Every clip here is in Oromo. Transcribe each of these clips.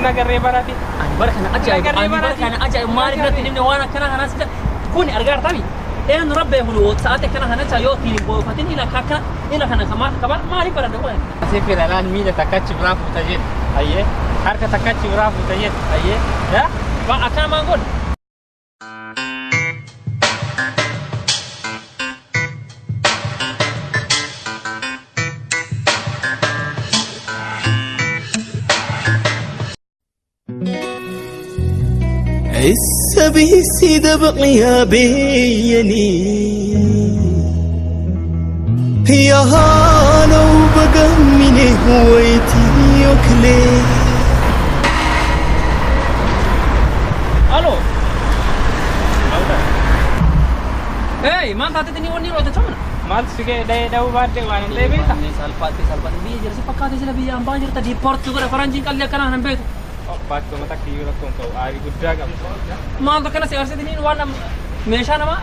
kuna garee barate. Ani bara kana ajaa'ib maal irratti nimni waan akkana kanas kun argaartami. Een rabbe hulu saate kana kana chayo tilim bo fatin ila kana kabar maali barada waan. Asifir alaan miila takkachi biraafu tajed. Ayye. Harka takkachi biraafu tajed. Ayye. Ya? Ba akana mangon. السبي سيد بقيها بيني يا هالو بقى مني هويتي يوكلي الو اي ما انت تتني وني رو تتمنى Maal sige dau baadde waan illee beekta. salphaatti biyya jirsi fakkaate sila biyya ambaa jirta diippoorti godhe faranjiin qallee akkanaa hin beeku. Baattuu mata kiyyuu rakkoon ta'u aarii guddaa qabdi. Maal akkana siyaasatiniin waan meeshaa namaa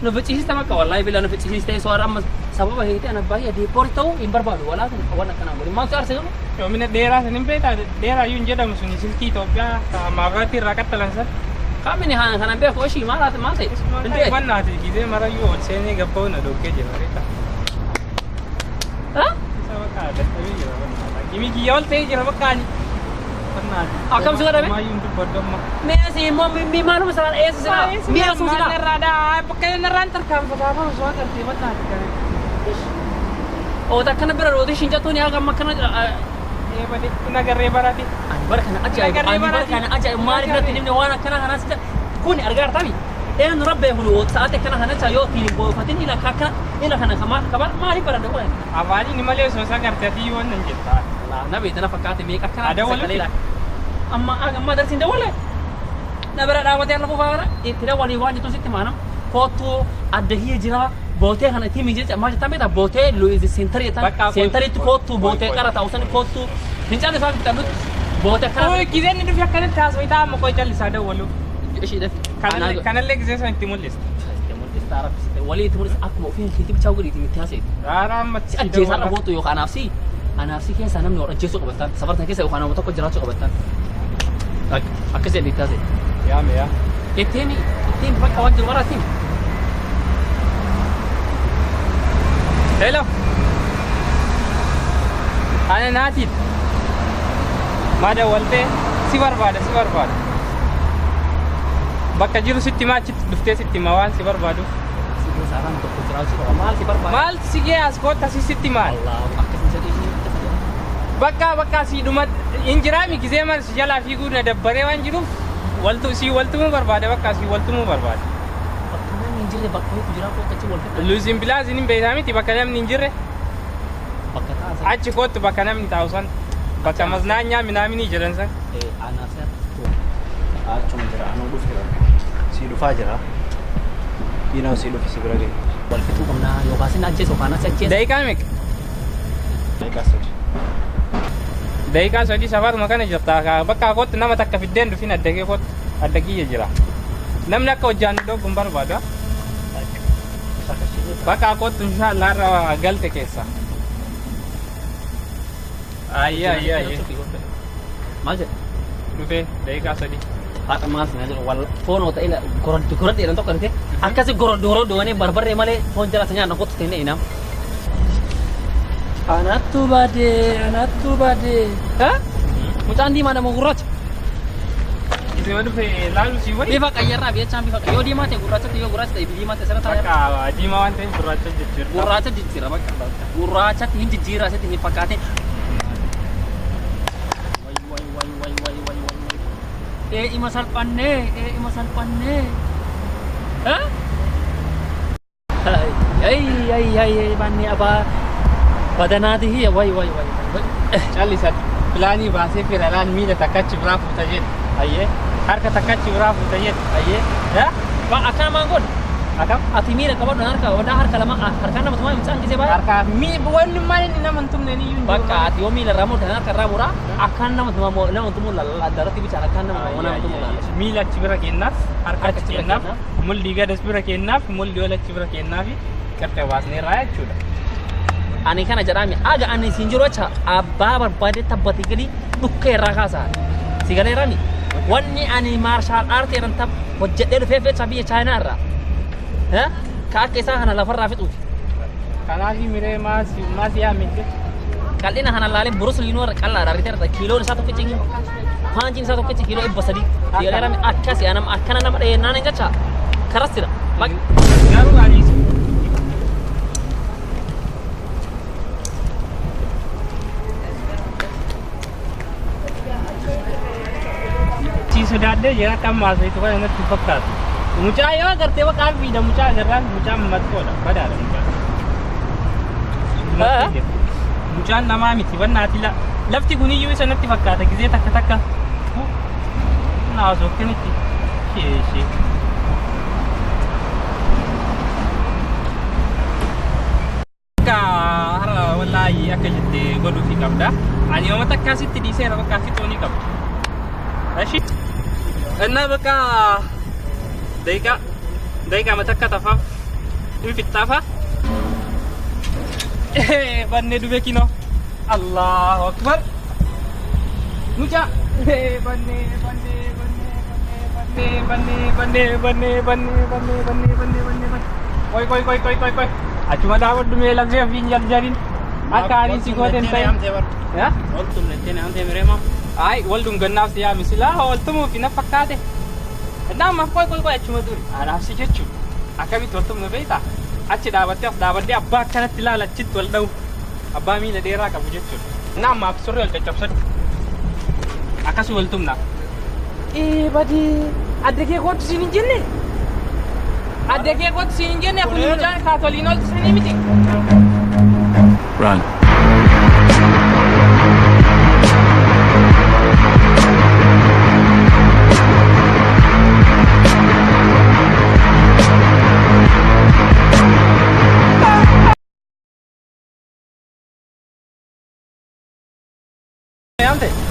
nu ficciisista makka wallaahi bila nu ficciisistee soora amma sababa heete ana baay'ee diippoorti ta'uu hin barbaadu walaa waan akkanaa godhe maal siyaasa jiru. Yoomina dheeraa san hin beektaa dheeraa iyyuu hin jedhamu suni silkii Itoophiyaa maagaatii irraa qaxxalan san. Kamini kana beeku ishii maal ta'e. Wannaati gizee marayyuu ol seenee gabba'u na dhokkee jira beekta. Isa bakka dadhabee jira wannaati. Kimi kiyya ol ta'ee jira bakka ani. Wannaati. Akkam si godhame? Maayyuun dubbaddu amma. Meesi immoo maaluma sana eessa sila? Mi'a suusila? Irraadhaa bakka inni irraan tarkaanfataa fa'a osoo agartee wannaati kana. Oota akkana bira rooti ishiin jattuun yaa gamma akkana Eebale kuna garee barate. ani bara kana ajaa'ib maal irratti nimni waan akkana kanas kun argaartami. Een rabbe hulu saate kana kana chayo tilim bo fatin ila kana kabar maali barada waan. Afaani ni malee osoo isa agartee ati wannan jettaa. Na beekna fakkaate meeqa akkana Adawwalu. amma darsin dawwale. Na bira dhaawatee lafu faara itti dawwalii waan jettu sitti maanam kotuu adda hiya jira bootee kana itti mijeessa amma jettan beektaa bootee luizi seentariitti kotuu bootee qara taa'usan kotuu fincaan isaa bitanut bootee kana. Oye gizeen ni dhufi akkanatti haasawaa isaa amma koo jallisaa dawwalu. Ishiidhaaf. Kanallee gizee san itti mul'ista. Walii itti mul'isa akkuma ofiin kiitibi chaa'u godhiiti mitti haaseeti. Raaraa ammatti. Ajjeesaa dhabuutu yookaan anaafsi keessaa namni wal ajjeesuu qabattan safartan keessa yookaan nama tokko jiraachuu qabattan. Akkasii itti haasee. Yaame yaa. Ittiin bakka waan jiru maraatti. Hello. Ana naatiit. Maada waltee si barbaada. Bakka jiru sitti maachitti dhuftee sitti maa waan si barbaadu. Saaraan tokko jiraachuu qaba. Maal si barbaada? Maal si gee as koota si sitti maal? Bakka si dhuma injiraami gizee mal si jalaa fiiguu na dabbaree waan jiruuf waltumuu barbaada bakka si waltumuu barbaada. Namni hin jirre bakka ho'iitu jira kootu achi wal fixa. Luuziin bilaaziin hin beekaa miti bakka namni hin jirre. Bakka taa'aa. Achi kootu bakka namni taa'u san bakka maznaanyaa minaaminii jedhan san. Anaafsi achuma jira anuu dhufeera si dhufaa jira diinaa si dhufi si bira ga'e wal fixuu qabnaa yookaan sin ajjeesu yookaan as ajjeesu. Daqiiqaa meeqa? Daqiiqaa sadii safaruma kana jirta bakka kootu nama takka fiddeen dhufin addagee kootu adda kiyya jira. Namni akka hojjaan dhoobu hin barbaadu. Bakka kootu inshaallah irra galte keessa. Ayye. Maal jedhe? Dhufee daqiiqaa sadii. Haadha maal sinaa jedhu wal foon ota ila goroddi jedhan tokko dhufee akkasi goroddi wanee barbarree malee foon jala isa nyaanna kottu ta'inne inaam. Anattu baadee. Mucaan diimaa nama gurraacha. Isin dhufee laalu si wali. Bifa qayyarraa biyyachaan bifa yoo diimaa ta'e gurraachatti yoo gurraacha ta'e diimaa ta'e sana taa'e. Bakka diimaa waan ta'eef gurraacha jijjiirra. Gurraacha jijjiirra bakka. Gurraachatti hin jijjiirra asitti hin fakkaate. Ima salphannee. Ay banni abaa badanaati hiya way. Callisat pilaanii baasee firalaan miila takkachi biraa fuuta jedhe. Ayyee. Harka takkachi biraa fuuta jedhe. Ayyee. Akkana maan godhe? Akkam? Ati miila qabadhu harka lama harkaan nama tumaa mucaan gisee baay'ee. Harka wanni maal inni nama hin tumne ni yuun. Bakka ati yoo miila irraa murtan harka irraa muraa akkaan nama tumuu addarratti bichaan akkaan nama tumuu laalla. Miila achi bira kennaaf harka achi kennaaf mulli gadas bira kennaaf mulli ol achi bira kennaaf qarqee baasnee irraa jechuudha. ani kana jedhami aga ani sinjiro cha abbaa barbaade tabbati gali dhukkee irraa kaasaa si galeerami wanni ani martial art jedhan tab hojjedhee dhufee fecha biyya China irraa ka akka isaa kana lafarraa fixuuti kanaafi miree maasi yaaminte qal'ina kana laalee Bruce Lee irra qal'aadha riteerta kiiloon isaa tokkichi paanjiin isaa tokkichi kiiloo 300 si galeerami akkasi anam akkana nama dheennaan hin gacha karastira garuu anis sodaadde jira kan maasai to kana natti fakkaatu mucaa yoo agartee waqaan fiida mucaa agarraan mucaa mattoodha badaadha mucaan namaa miti wannaati lafti kuniyyuu isa natti fakkaata gizee takka naasoo akkanitti sheeshee akka hara wallaahi akka jettee godhuufi qabda ani yooma takkaasitti dhiiseera bakka fixoonii qabda እሺ እና በቃ ደቂቃ መተከተፋ እንፍጣፋ በኔ ዱቤኪ ነው አላሁ አክበር ሙጫ በኔ ቆይ አቹ መዳወድ ዱሜ ለግዜ ፊንጀል ጀሪን አካሪ ሲጎደን ታይ ያ ወልቱም ለቴና አንተ ምሬማ ay waldum gannaaf siyaa misila waltumu fi nafakkaate nama koy achuma dur anaaf si jechu akkamitti waltumnu beeyta achi dhaabattee abbaa akkanatti ilaala achitti wal dha'u abbaa miila dheeraa qabu jechuudha nama af surree wal caccabsatu akkasii waltumna badii adda kee kootu siin hin jenne adda kee kootu siin hin jenne kun mucaan kaatoliin oltu sanii miti Run.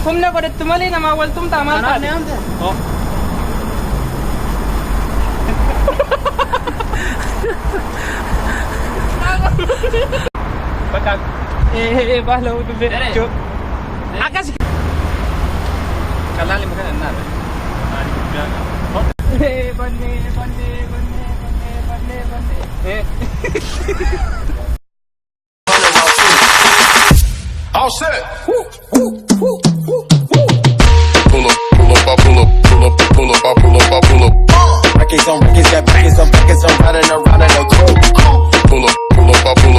Kumna godhattu malee nama waltumtaa maal taate? Oh. Bakka baala udu be jo. Akas. Kalali makan enna. Mari biar. Banne. All set. Pull up. Records on records, got records on records, I'm riding around in a coupe. Pull up.